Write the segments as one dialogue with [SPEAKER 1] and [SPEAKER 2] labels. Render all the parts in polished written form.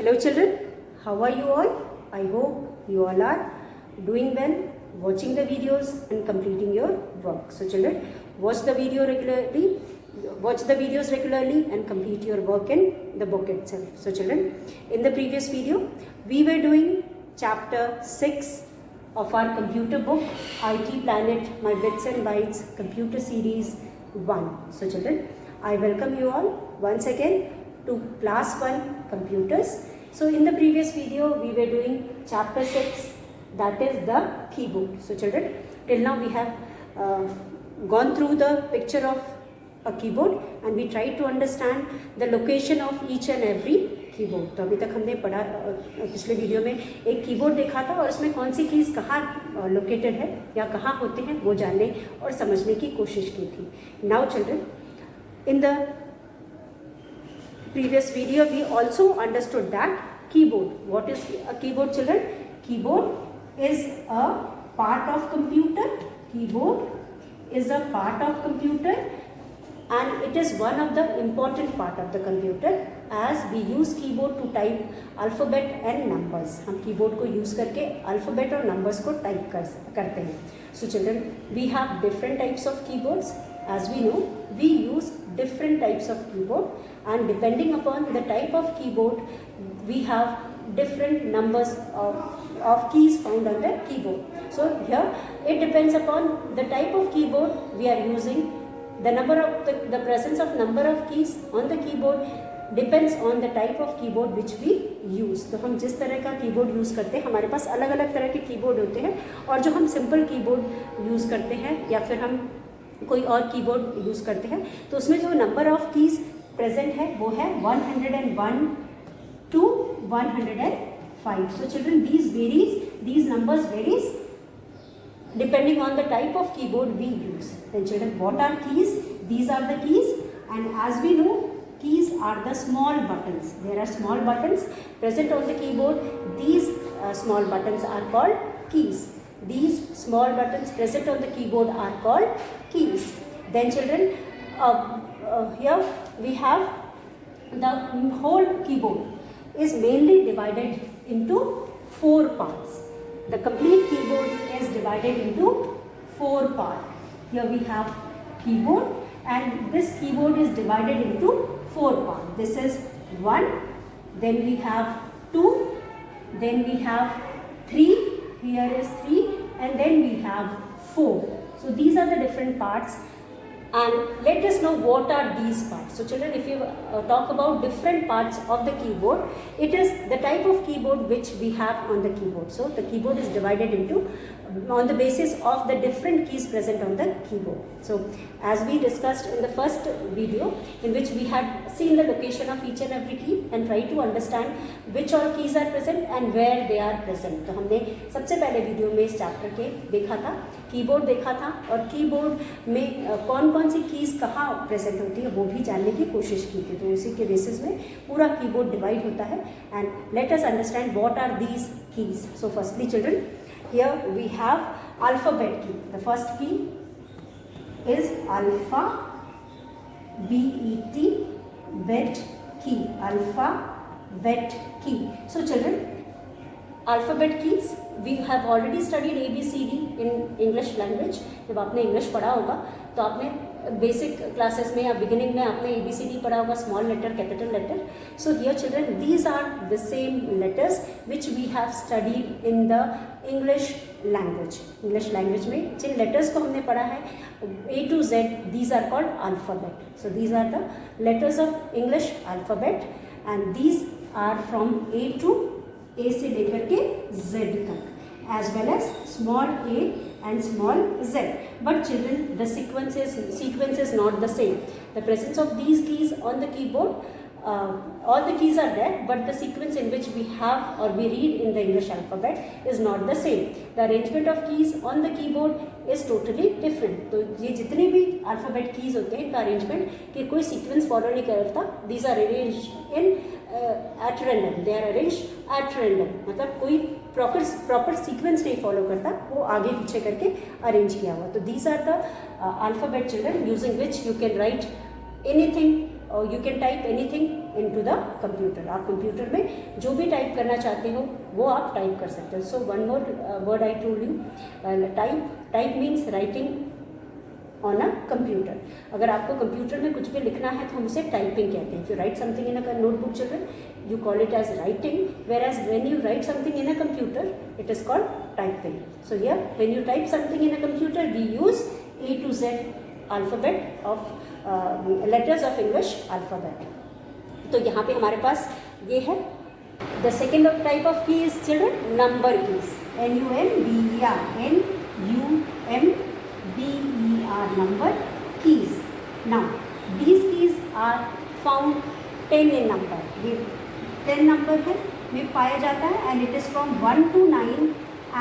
[SPEAKER 1] Hello children, how are you all? I hope you all are doing well, watching the videos and completing your work. So children, watch the videos regularly and complete your work in the book itself. So children, in the previous video, we were doing chapter 6 of our computer book, IT Planet, My Bits and Bytes, Computer Series 1. So children, I welcome you all once again to class 1 computers. So in the previous video we were doing chapter 6, that is the keyboard. So children, till now we have gone through the picture of a keyboard and we tried to understand the location of each and every keyboard. तो अभी तक हमने पढ़ा, पिछले video में एक keyboard देखा था और उसमें कौन सी कीज़ कहाँ लोकेटेड है या कहाँ होते हैं वो जानने और समझने की कोशिश की थी. Now children, in the previous video we also understood that keyboard. What is a keyboard, children? Keyboard is a part of computer. Keyboard is a part of computer and it is one of the important part of the computer as we use keyboard to type alphabet and numbers. हम keyboard को use करके alphabet और numbers को type करते हैं. So children, we have different types of keyboards. As we know, we use different types of keyboard and depending upon the type of keyboard we have different numbers of keys found on the keyboard. So here it depends upon the type of keyboard we are using. The number of the presence of number of keys on the keyboard depends on the type of keyboard which we use. तो हम जिस तरह का keyboard use करते हैं, हमारे पास अलग अलग तरह के कीबोर्ड होते हैं और जो हम सिंपल कीबोर्ड यूज़ करते हैं या फिर हम कोई और कीबोर्ड यूज़ करते हैं तो उसमें जो नंबर ऑफ कीज़ प्रेजेंट है वो है 101 to 105. So children, these numbers varies depending on the type of keyboard we use. Then children, what are keys? These are the keys, and as we know, keys are the small buttons. There are small buttons present on the keyboard. These small buttons are called keys. These small buttons present on the keyboard are called keys. Then children, here we have the whole keyboard is mainly divided into 4 parts. The complete keyboard is divided into 4 parts. Here we have keyboard and this keyboard is divided into 4 parts. This is 1, then we have 2, then we have 3, here is 3, and then we have 4. So these are the different parts. And let us know what are these parts. So children, if you talk about different parts of the keyboard, it is the type of keyboard which we have on the keyboard. So the keyboard is divided into on the basis of the different keys present on the keyboard. So as we discussed in the first video, in which we had seen the location of each and every key and try to understand which all keys are present and where they are present. तो हमने सबसे पहले video में इस chapter के देखा था, keyboard देखा था और कीबोर्ड में कौन कौन सी कीज़ कहाँ प्रेजेंट होती है वो भी जानने की कोशिश की थी. तो उसी के बेसिस में पूरा कीबोर्ड डिवाइड होता है and let us understand what are these keys. So firstly children, here we have alphabet key. The first key is alpha, bet, bet key. Alphabet key. So children, alphabet keys we have already studied ABCD in English language. जब आपने English पढ़ा होगा तो आपने basic classes में या beginning में आपने ABCD पढ़ा होगा, small letter, capital letter. So here children, these are the same letters which we have studied in the English language. English language में जिन लेटर्स को हमने पढ़ा है A to Z, these are called alphabet. So these are the letters of English alphabet and these are from A to A से लेकर के Z तक, as well as small a and small z. But children, the sequence is not the same. The presence of these keys on the keyboard, all the keys are there, but the sequence in which we have or we read in the English alphabet is not the same. The arrangement of keys on the keyboard is totally different. तो ये जितने भी alphabet keys होते हैं इनका arrangement कि कोई sequence follow नहीं करता. These are arranged in at random. They are arranged at random. मतलब कोई proper sequence नहीं follow करता, वो आगे पीछे करके arrange किया हुआ. तो these are the alphabet children using which you can write anything or you can type anything into the computer. आप कंप्यूटर में जो भी टाइप करना चाहते हो वो आप टाइप कर सकते हो. So one more word I told you, type means writing on a computer. अगर आपको कंप्यूटर में कुछ भी लिखना है तो हम उसे टाइपिंग कहते हैं. If you right something in a notebook children, you call it as writing, whereas when you write something in a computer it is called typing. So here when you type something in a computer we use A to Z alphabet of letters of English alphabet. तो यहाँ पे हमारे पास ये है. The second type of key is children number keys. NUMBER, NUMBER, number keys. Now these keys are found 10 in number. ये 10 number है में पाया जाता है and it is from 1 to 9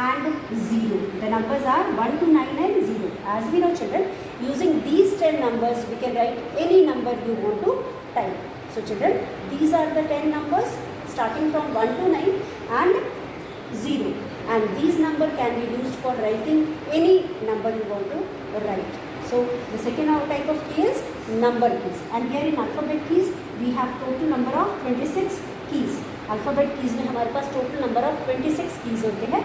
[SPEAKER 1] and 0. The numbers are 1 to 9 and 0. As we know children, using these 10 numbers we can write any number you want to type. So children, these are the 10 numbers starting from 1 to 9 and 0. And these number can be used for writing any number you want to write. So the second type of key is number keys. And here in alphabet keys we have total number of 26 keys. Alphabet keys में हमारे पास total number of 26 keys होते हैं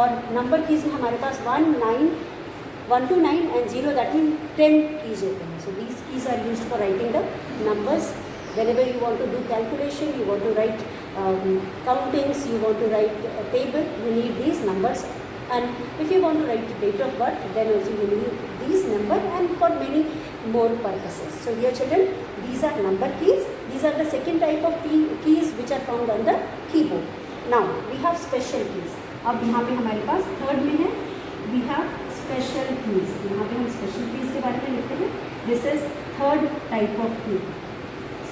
[SPEAKER 1] और number keys में हमारे पास 1 to 9 and 0, that means 10 keys होते हैं. So these keys are used for writing the numbers. Whenever you want to do calculation, you want to write countings, you want to write a table, you need these numbers. And if you want to write date of birth, then also you need these number and for many more purposes. So here children, these are number keys. These are the second type of keys which are found on the keyboard. Now we have special keys. अब यहाँ पे हमारे पास third में है we have special keys. यहाँ पे हम special keys के बारे में लिखते हैं. This is third type of key.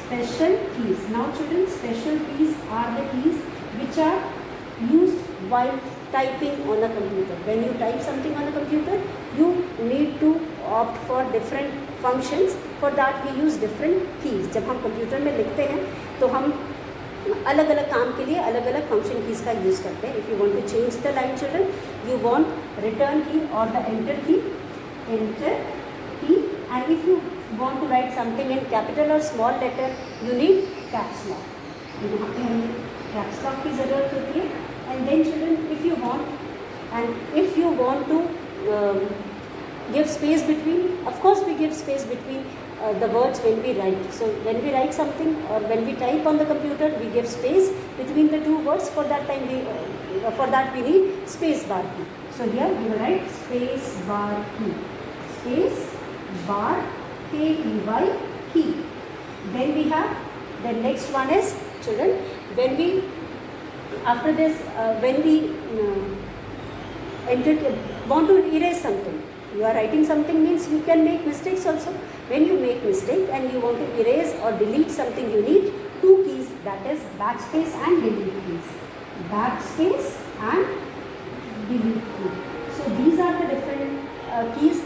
[SPEAKER 1] Special keys. Now children, special keys are the keys which are used while typing on a computer. When you type something on a computer, you need to opt for different functions. For that we use different keys. जब हम computer में लिखते हैं तो हम अलग अलग काम के लिए अलग अलग फंक्शन कीज़ का यूज़ करते हैं. If you want to change the line children, you want return key or the enter key. And if you want to write something in capital or small letter, you need caps lock. यहाँ पे हमें caps lock की ज़रूरत होती है. And then children, if you want to give space between, of course we give space between the words when we write. So when we write something or when we type on the computer, we give space between the two words. For that time for that we need space bar key. So here we will write space bar key. Space bar KEY key. Then we have the next one is children, when we after this when we want to erase something. You are writing something means you can make mistakes also. When you make mistake and you want to erase or delete something, you need two keys, that is backspace and delete keys. Backspace and delete key. So these are the different keys.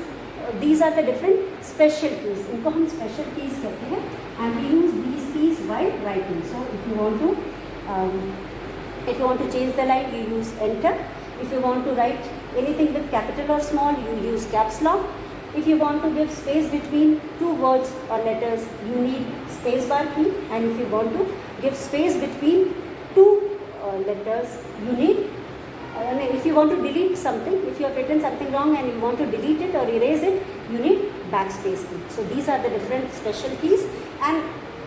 [SPEAKER 1] These are the different special keys. इनको हम special keys कहते हैं and we use these keys while writing. So if you want to change the line, you use enter. If you want to write anything with capital or small, you use caps lock. If you want to give space between two words or letters, you need space bar key. And if you want to give space between two letters, you need if you want to delete something, if you have written something wrong and you want to delete it or erase it, you need backspace key. So these are the different special keys. And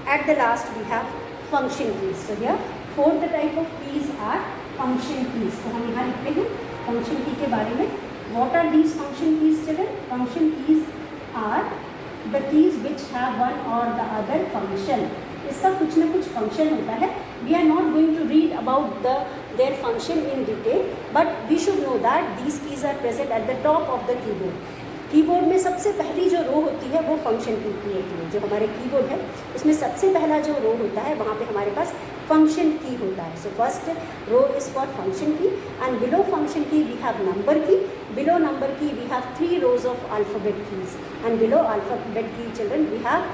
[SPEAKER 1] at the last we have function keys. So here fourth type of keys are function keys. तो हम यहाँ लिखते हैं function key के बारे में. What are these function keys children? Function keys are the keys which have one or the other function. इसका कुछ ना कुछ function होता है. We are not going to read about their function in detail, but we should know that these keys are present at the top of the keyboard. Keyboard में सबसे पहली जो रो होती है वो फंक्शन की होती है. जो हमारे कीबोर्ड है उसमें सबसे पहला जो रो होता है वहाँ पे हमारे पास फंक्शन की होता है. So first row is for function key and below function key we have number key. Below number key we have 3 rows of alphabet keys and below alphabet key children we have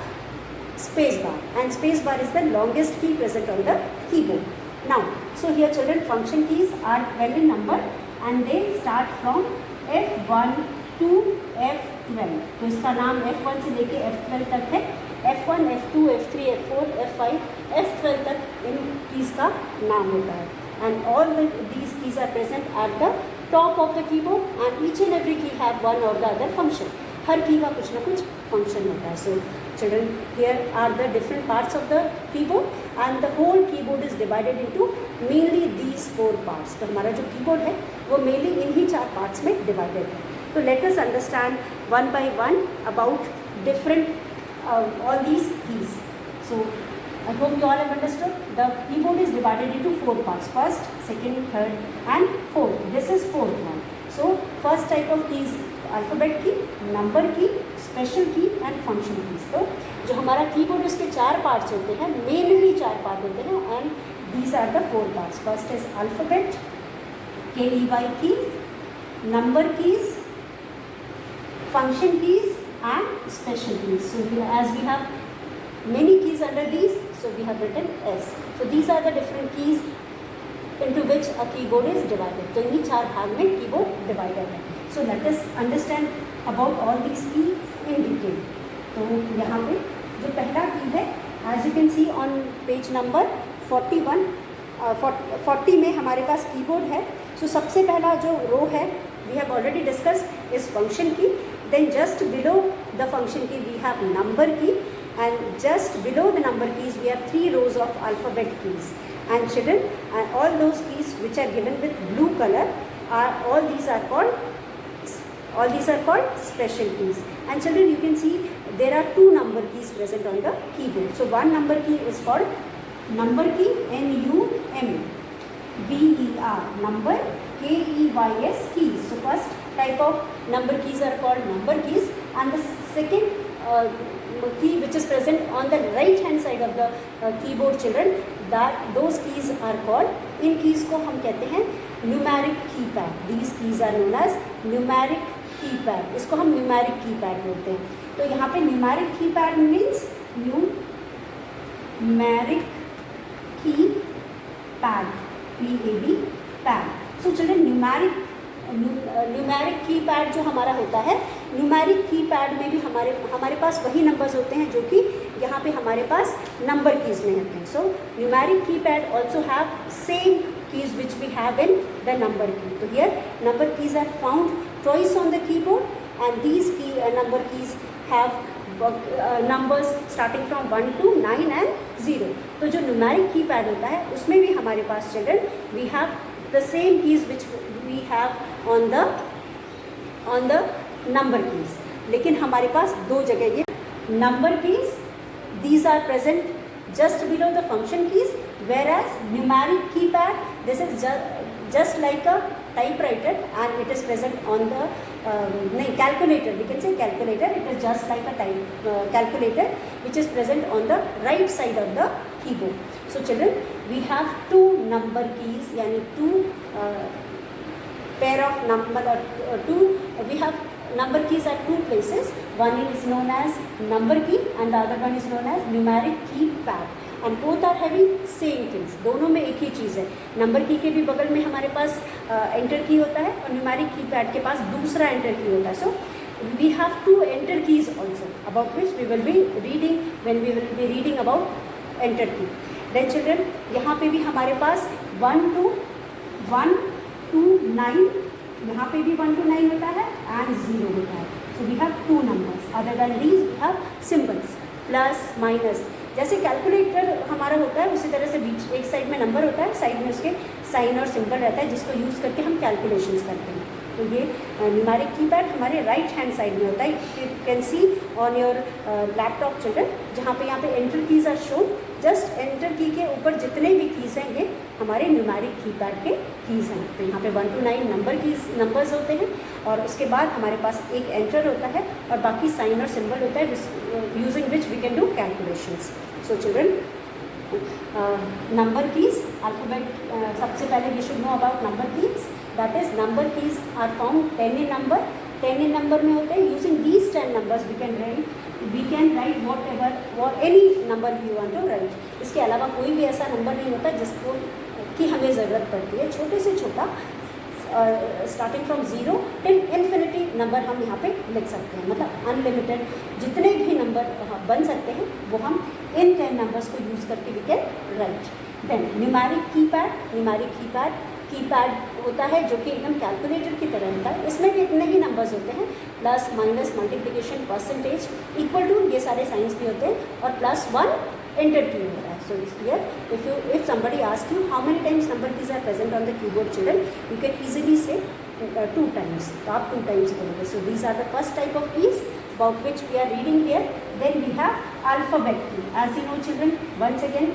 [SPEAKER 1] space bar, and space bar is the longest key present on the keyboard. Now so here children, function keys are 12 in number and they start from F1 to F12. तो इसका नाम F1 से लेके F12 तक है. F1, F2, F3, F4, F5, F12 तक इन keys का नाम होता है. And all these keys are present at the top of the keyboard and each and every key have one or the other function. हर की का कुछ ना कुछ फंक्शन होता है. So children, here are the different parts of the keyboard and the whole keyboard is divided into mainly these 4 parts. तो हमारा जो keyboard है वो mainly इन्हीं 4 parts में divided है. So let us understand one by one about different all these keys. So I hope you all have understood. The keyboard is divided into 4 parts. First, second, third and fourth. This is fourth one. So first type of key is alphabet key, number key, special key and function keys. तो जो हमारा keyboard उसके 4 parts होते हैं, mainly 4 part होते हैं and these are the 4 parts. First is alphabet, KEY keys, number keys, function keys and special keys. So as we have many keys under these, so we have written S. So these are the different keys into which a keyboard is divided. तो इन्हीं 4 भाग में keyboard divided है. So let us understand about all these keys in detail. तो यहाँ पे जो पहला की है, as you can see on page number 41, 40 में हमारे पास कीबोर्ड है. So सबसे पहला जो रो है, we have already discussed is function key. Then just below the function key we have number key, and just below the number keys we have 3 rows of alphabet keys. And children, all those keys which are given with blue color are all these are called special keys. And children, you can see there are 2 number keys present on the keyboard. So one number key is called number key, NUMBER, number, KEYS keys. So first type of number keys are called number keys, and the second key which is present on the right hand side of the keyboard, children, that those keys are called, in keys को हम कहते हैं numeric keypad. These keys are known as numeric keypad. इसको हम numeric keypad बोलते हैं. तो यहाँ पे numeric keypad means numeric keypad, PAD pad. So children, numeric keypad जो हमारा होता है, न्यूमेरिक कीपैड में भी हमारे पास वही नंबर्स होते हैं जो कि यहाँ पे हमारे पास नंबर कीज़ में होते हैं. So numeric keypad also have same keys which we have in the number key. तो here number keys are found twice on the keyboard and these number keys have numbers starting from 1 to 9 and 0. तो जो numeric keypad होता है उसमें भी हमारे पास, children, we have the same keys which we have on the number keys. लेकिन हमारे पास 2 जगह ये number keys, these are present just below the function keys, whereas numeric keypad, this is just like a typewriter and it is present on the calculator. We can say calculator. It is just like a calculator which is present on the right side of the keyboard. So children, we have 2 number keys, यानी 2 pair of number we have number keys at 2 places. One is known as number key and the other one is known as numeric keypad. And both are having same things. दोनों में एक ही चीज़ है. Number की के भी बगल में हमारे पास एंटर की होता है और न्यूमेरिक कीपैड के पास दूसरा एंटर की होता है. सो we have 2 enter keys also, about which we will be reading when we will be reading about enter key. Then children, यहाँ पे भी हमारे पास 1 to 9, यहाँ पे भी 1 to 9 होता है and 0 होता है. So we have 2 numbers. Other than these we have symbols, plus, minus. जैसे कैलकुलेटर हमारा होता है उसी तरह से बीच एक साइड में नंबर होता है, साइड में उसके साइन और सिंबल रहता है जिसको यूज़ करके हम कैलकुलेशंस करते हैं. तो ये न्यूमेरिक कीपैड हमारे राइट हैंड साइड में होता है. You can see on your laptop, children, जहाँ पे यहाँ पे enter keys are shown. Just enter key के ऊपर जितने भी कीज़ हैं ये हमारे न्यूमेरिक कीपैड के कीज़ हैं. तो यहाँ पे 1 to 9 नंबर्स होते हैं और उसके बाद हमारे पास एक एंटर होता है और बाकी साइन और सिंबल होता है using which we can do calculations. So children, number keys, alphabet, सबसे पहले we should know about number keys. That is number keys are found 10 in number. 10 in number में होते हैं. Using these 10 numbers we can write whatever or any number you want to write. इसके अलावा कोई भी ऐसा नंबर नहीं होता जिसको की हमें ज़रूरत पड़ती है. छोटे से छोटा starting from 0 till infinity number हम यहाँ पे लिख सकते हैं, मतलब अनलिमिटेड जितने भी नंबर बन सकते हैं वो हम इन 10 नंबर्स को यूज़ करके we can write. Then numeric keypad होता है जो कि एकदम कैलकुलेटर की तरह होता है। इसमें भी इतने ही नंबर्स होते हैं, plus minus multiplication percentage equal to, ये सारे साइंस भी होते हैं, और +1 एंटर की हो रहा है। So it's clear. If somebody ask you how many times number keys are present on the keyboard children, you can easily say 2 times, तो आप 2 टाइम्स बोलोगे। So these are the first type of keys about which we are reading here. Then we have alphabet key. As you know children, once again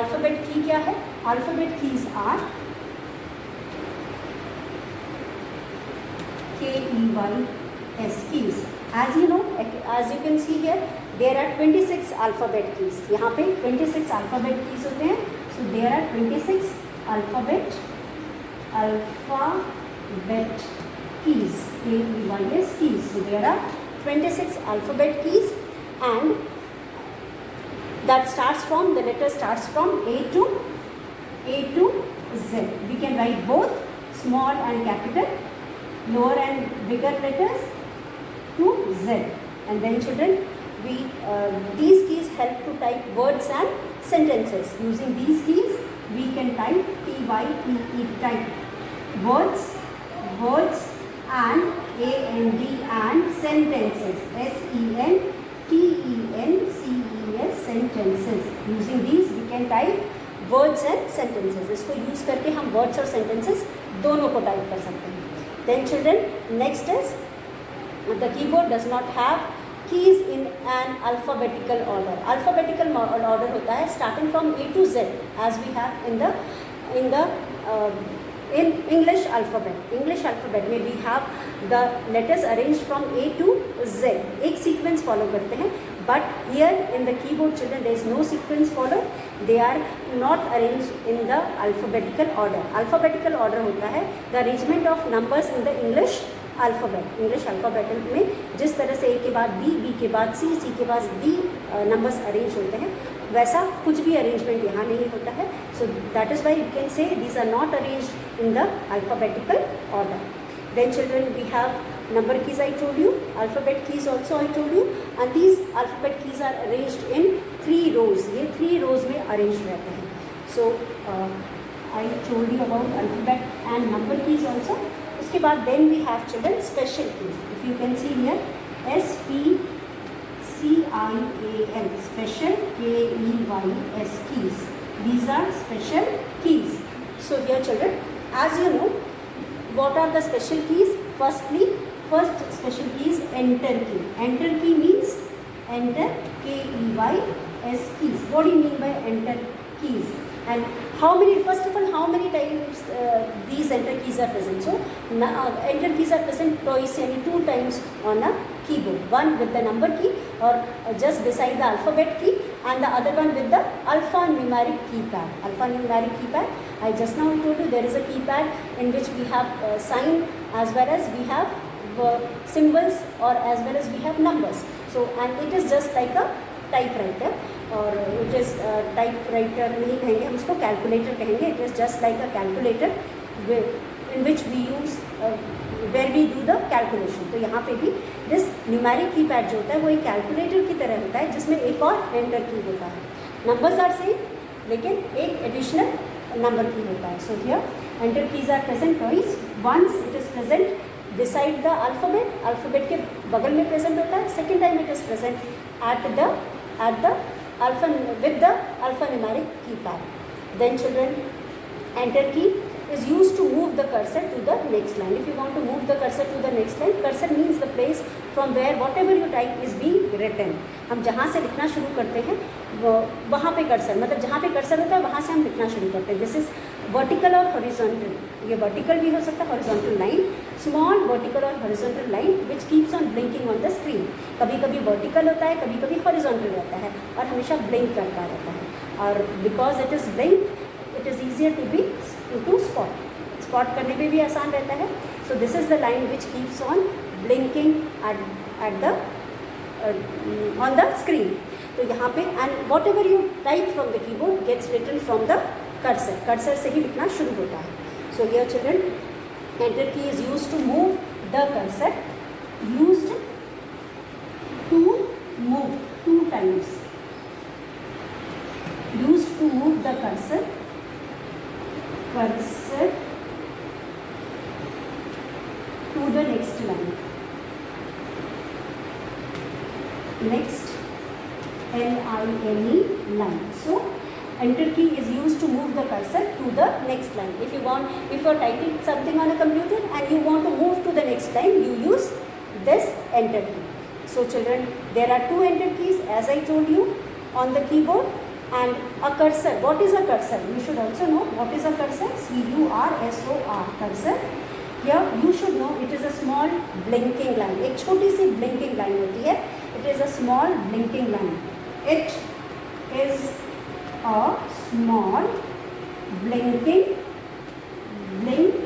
[SPEAKER 1] alphabet key क्या है? Alphabet keys are KEYS keys. As you know, as you can see here, there are 26 alphabet keys. यहाँ पे 26 alphabet keys होते हैं. So there are 26 alphabet keys. KEYS keys. So there are 26 alphabet keys, and that starts from, the letter starts from A to Z. We can write both small and capital, lower and bigger letters to Z. And then children, these keys help to type words and sentences. Using these keys we can type TYPE, type words and AND and sentences, SENTENCES, sentences. Using these we can type words and sentences. इसको use करके हम words और sentences दोनों को type कर सकते हैं. Then children, next is the keyboard does not have keys in an alphabetical order. Alphabetical order होता है starting from A to Z, as we have in English alphabet में we have the letters arranged from A to Z. एक sequence follow करते हैं, but here in the keyboard children there is no sequence follow. They are not arranged in the alphabetical order. Alphabetical order होता है the arrangement of numbers in the English alphabet में जिस तरह से A के बाद B के बाद C के बाद D numbers arrange होते हैं, वैसा कुछ भी अरेंजमेंट यहाँ नहीं होता है. So that is why you can say these are not arranged in the alphabetical order. Then children we have number keys, I told you, alphabet keys also I told you, and these alphabet keys are arranged in 3 rows. ये 3 rows में arrange रहते हैं. So I told you about alphabet and number keys also. उसके बाद then we have children special keys. If you can see here SPECIAL, special, KEYS keys. These are special keys. So here children, as you know, what are the special keys? First special key is enter key. Enter key means enter, KEYS keys. What do you mean by enter keys? And how many, first of all, how many times these enter keys are present? So enter keys are present twice, यानी 2 times on a keyboard. One with the number key or just beside the alphabet key, and the other one with the alphanumeric keypad. Alphanumeric keypad, I just now told you there is a keypad in which we have sign as well as we have symbols or as well as we have numbers. So and it is just like a typewriter, और it is typewriter नहीं कहेंगे हम इसको, calculator कहेंगे. It is just like a calculator in which we use where we do the calculation. तो यहाँ पे भी दिस न्यूमेरिक कीपैड जो होता है वो एक कैलकुलेटर की तरह होता है, जिसमें एक और एंटर की होता है. नंबर्स आर सेम, लेकिन एक एडिशनल नंबर की होता है. So here enter keys are present twice. Once it is present beside the alphabet के बगल में प्रेजेंट होता है. Second time it is present with the alphanumeric keypad. Then children, enter key is used to move the cursor to the next line. If you want to move the cursor to the next line, cursor means the place from where whatever you type is being written. हम जहाँ से लिखना शुरू करते हैं वहाँ पे cursor, मतलब जहाँ पे कर्सर होता है वहाँ से हम लिखना शुरू करते हैं. दिस इज वर्टिकल और हॉरिजॉन्टल. ये वर्टिकल भी हो सकता है, हॉरिजॉन्टल लाइन, स्मॉल वर्टिकल और horizontal line which keeps on blinking on the screen. कभी कभी वर्टिकल होता है, कभी कभी हॉरिजॉन्टल रहता है, और हमेशा ब्लिंक करता रहता है. और because it is blink, it is easier to spot करने में भी आसान रहता है. So this is the line which keeps on blinking at the on the screen. तो यहाँ पे and whatever you type from the keyboard gets written from the cursor. Cursor से ही लिखना शुरू होता है. So here children enter key is used to move the cursor, used to move 2 times, used to move the cursor to the next line, next line, line. So enter key is used to move the cursor to the next line. If you are typing something on a computer and you want to move to the next line, you use this enter key. So children, there are 2 enter keys as I told you on the keyboard, and a cursor. What is a cursor? You should also know what is a cursor. C-U-R-S-O-R, cursor. Here you should know it is a small blinking line. एक छोटी सी blinking line होती है. It is a small blinking line. It is a small blinking line.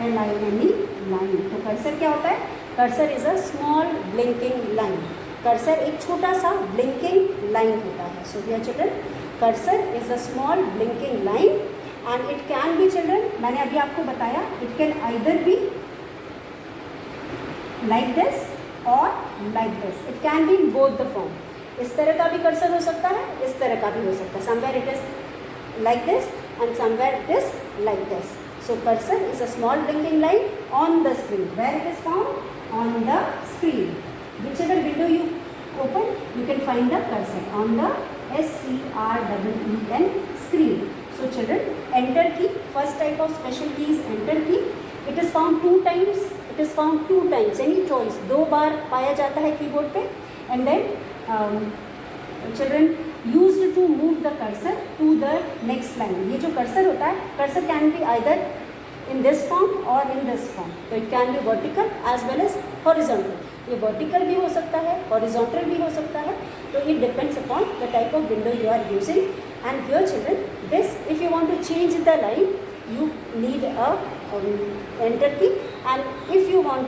[SPEAKER 1] L-I-N-E, line. तो cursor क्या होता है? Cursor is a small blinking line. Cursor एक छोटा सा ब्लिंकिंग लाइन होता है. So dear children, cursor is a small blinking line and it can be, children मैंने अभी आपको बताया, it can either be like this और like this. It can be in both the form. इस तरह का भी कर्सर हो सकता है, इस तरह का भी हो सकता है. Somewhere it is like this and somewhere it is like this. So cursor is a small blinking line on the screen. Where it is found? On the screen. Whichever window you open, you can find the cursor on the SCREEN screen. So children, enter key, first type of special key is enter key. It is found 2 times. It is found 2 times. Any choice. 2 बार पाया जाता है keyboard पे. And then children, used to move the cursor to the next line. ये जो cursor होता है, cursor can be either in this form or in this form. So it can be vertical as well as horizontal. ये vertical भी हो सकता है, horizontal भी हो सकता है. तो it depends upon the type of window you are using. And here children, this if you want to change the line, you need a enter key. And if you want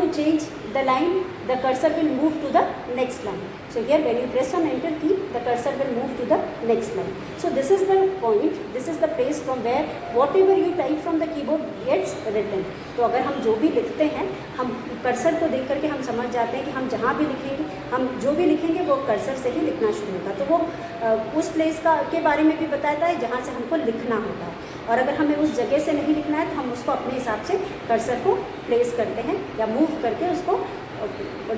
[SPEAKER 1] to change the line, the cursor will move to the next line. So here when you press on enter key, the cursor will move to the next line. So this is the point, this is the place from where whatever you type from the keyboard gets written. तो अगर हम जो भी लिखते हैं, हम cursor को देख करके हम समझ जाते हैं कि हम जहाँ भी लिखेंगे, हम जो भी लिखेंगे वो कर्सर से ही लिखना शुरू होगा. तो वो उस प्लेस के बारे में भी बताता है जहाँ से हमको लिखना होता है. और अगर हमें उस जगह से नहीं लिखना है तो हम उसको अपने हिसाब से कर्सर को प्लेस करते हैं या मूव करके उसको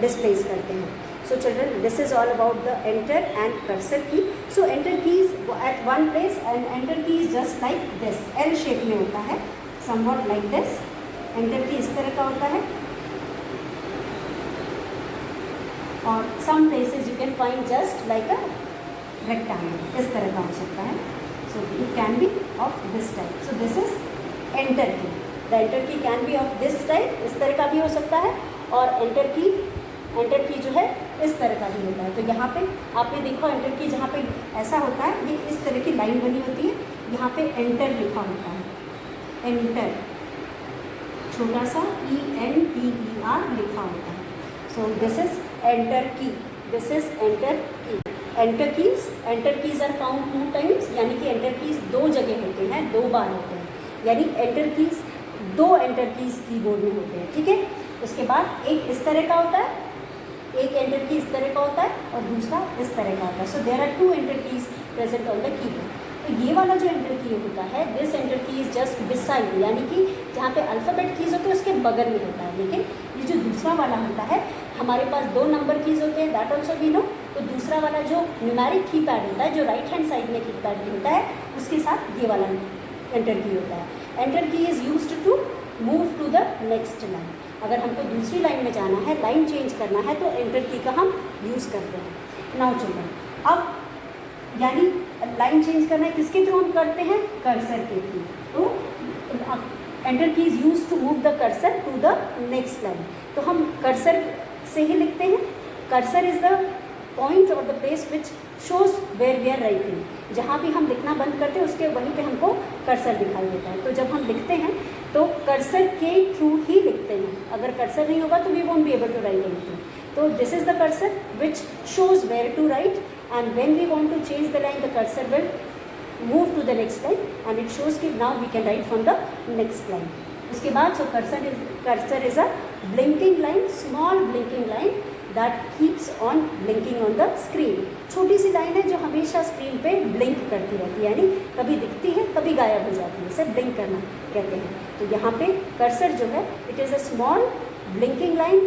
[SPEAKER 1] डिस्प्लेस करते हैं. So children, this is all about the enter and cursor key. So enter key is at one place and enter key is just like this. L shape में होता है, somewhat like this. Enter key इस तरह का होता है. और some places you can find just like a rectangle. इस तरह का हो सकता है. So it can be of this type. So this is enter key. The enter key can be of this type. इस तरह का भी हो सकता है. और enter key जो है इस तरह का भी होता है. तो यहाँ पे आपने देखा एंटर की जहाँ पे ऐसा होता है, ये इस तरह की लाइन बनी होती है. यहाँ पे एंटर लिखा होता है, एंटर छोटा सा ENTER लिखा होता है. So this is enter key, this is enter key. Enter keys are found 2 times, यानी कि एंटर कीज 2 जगह होते हैं, 2 बार होते हैं. यानी enter keys 2 enter keys keyboard में होते हैं. ठीक है. उसके बाद एक इस तरह का होता है, एक एंटर की इस तरह का होता है और दूसरा इस तरह का होता है. So there are 2 enter keys present on the keyboard. तो ये वाला जो एंटर की होता है, this enter key is just beside, यानी कि जहाँ पे अल्फ़ाबेट कीज होते हैं उसके बगल में होता है. लेकिन ये जो दूसरा वाला होता है, हमारे पास 2 नंबर कीज होते हैं, दैट ऑल्सो वी नो. तो दूसरा वाला जो न्यूमेरिक की पैड होता है, जो राइट हैंड साइड में की पैड होता है, उसके साथ ये वाला एंटर की होता है. Enter key is used to move to the next line. अगर हमको दूसरी लाइन में जाना है, लाइन चेंज करना है, तो एंटर की का हम यूज़ करते हैं. नाउ चिल्ड्रन, अब यानी लाइन चेंज करना है किसके थ्रू हम करते हैं? कर्सर के थ्रू. तो enter key is use to move the cursor to the next line. तो हम कर्सर से ही लिखते हैं. कर्सर इज़ द पॉइंट और the place which shows where we are writing. जहाँ भी हम लिखना बंद करते हैं उसके वहीं पे हमको कर्सर दिखाई देता है. तो जब हम लिखते हैं तो कर्सर के थ्रू ही लिखते हैं. अगर कर्सर नहीं होगा तो we won't be able to write anything. तो this is the cursor which shows where to write, and when we want to change the line, the cursor will move to the next line and it shows कि now we can write from the next line. उसके बाद so cursor is a blinking line, small blinking line that keeps on blinking on the screen. छोटी सी line है जो हमेशा screen पे blink करती रहती है, यानी कभी दिखती है कभी गायब हो जाती है, इसे ब्लिंक करना कहते हैं. तो यहाँ पे कर्सर जो है it is a small blinking line.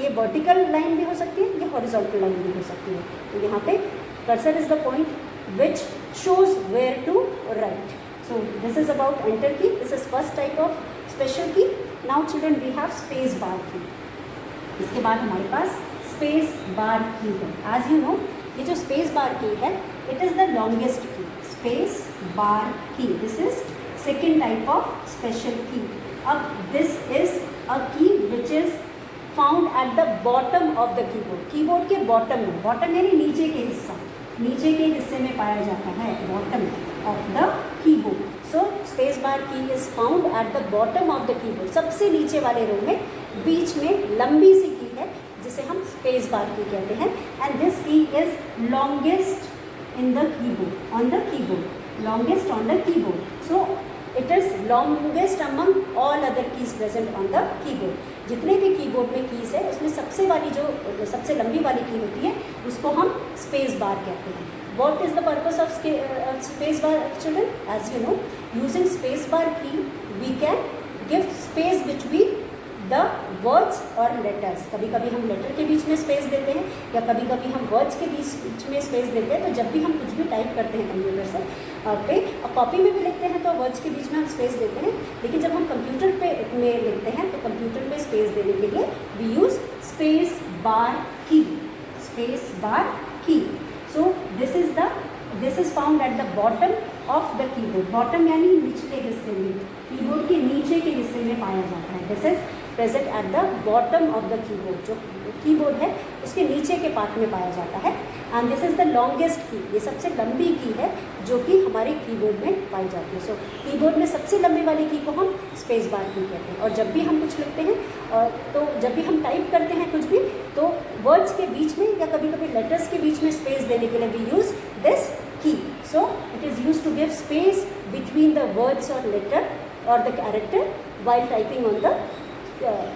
[SPEAKER 1] ये वर्टिकल लाइन भी हो सकती है, ये हॉरिजॉन्टल लाइन भी हो सकती है. तो यहाँ पे cursor is the point which shows where to write. So this is about enter key. This is first type of special key. Now children we have space bar key. इसके बाद हमारे पास स्पेस बार की है. As you know ये जो space bar key है it is the longest key. Space bar key this is second type of special key. अब this is a key which is found at the bottom of the keyboard. Keyboard के bottom में, bottom यानी नीचे के हिस्सा, नीचे के हिस्से में पाया जाता है, bottom of the keyboard. So space bar key is found at the bottom of the keyboard. सबसे नीचे वाले रो में बीच में लंबी सी की है जिसे हम स्पेस बार की कहते हैं. एंड दिस की is longest in the keyboard, on the keyboard, longest on the keyboard. So it is longest among all other keys present on the keyboard. जितने भी कीबोर्ड में कीज़ है उसमें सबसे वाली जो सबसे लंबी वाली की होती है उसको हम स्पेस बार कहते हैं. What is the purpose of space bar, children? As you know, using space bar key, we can give space between the words or letters. कभी कभी हम लेटर के बीच में स्पेस देते हैं या कभी कभी हम वर्ड्स के बीच में स्पेस देते हैं. तो जब भी हम कुछ भी टाइप करते हैं कंप्यूटर से पे कॉपी में भी लिखते हैं तो वर्ड्स के बीच में हम स्पेस देते हैं. लेकिन जब हम कंप्यूटर पे में लिखते हैं तो कंप्यूटर में स्पेस देने के लिए वी यूज़ स्पेस बार की. स्पेस बार की. So this is found at the bottom of the keyboard. Bottom यानी निचले हिस्से में, कीबोर्ड के नीचे के हिस्से में पाया जाता है. This is present at the bottom of the keyboard. जो कीबोर्ड है उसके नीचे के पार्ट में पाया जाता है. And this is the longest key. ये सबसे लंबी की है जो कि हमारे कीबोर्ड में पाई जाती है. So कीबोर्ड में सबसे लंबी वाली की को हम स्पेस बार की कहते हैं. और जब भी हम कुछ लिखते हैं तो जब भी हम टाइप करते हैं कुछ भी तो वर्ड्स के बीच में या कभी कभी लेटर्स के बीच में स्पेस देने के लिए we use this key. So it is use to give space between the words और लेटर और the character while typing on the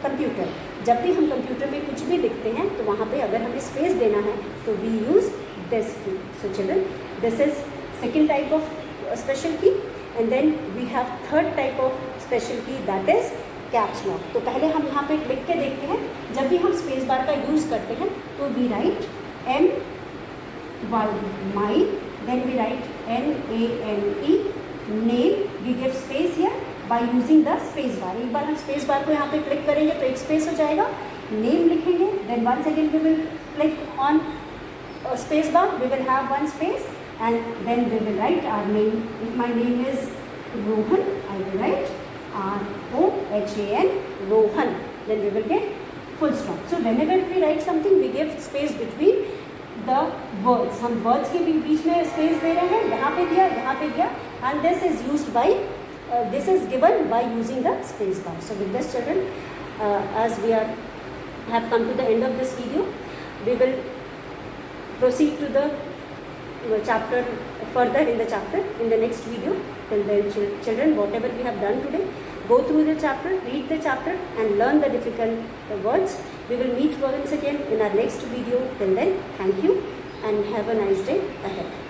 [SPEAKER 1] computer. जब भी हम कंप्यूटर में कुछ भी लिखते हैं तो वहाँ पे अगर हमें स्पेस देना है तो we use this key. So children this is second type of special key. And then we have third type of special key that is caps lock. तो पहले हम यहाँ पे लिख के देखते हैं. जब भी हम स्पेस बार का यूज़ करते हैं तो we write M Y my, then we write NAME name. We give space here by using the space bar. एक बार हम स्पेस बार को यहाँ पे क्लिक करेंगे तो एक स्पेस हो जाएगा. नेम लिखेंगे, then once again we will click on space bar, we will have one space and then we will write our name. If my name is Rohan, I will write ROHAN, Rohan. Then we will get full stop. So whenever we write something, we give space between the words. हम words के बीच में space दे रहे हैं. यहाँ पे दिया, यहाँ पे दिया. And this is used by, this is given by using the space bar. So with this children, as we have come to the end of this video, we will proceed to the chapter further in the chapter in the next video. Till then children, whatever we have done today, go through the chapter, read the chapter and learn the difficult words. We will meet once again in our next video. Till then, thank you and have a nice day ahead.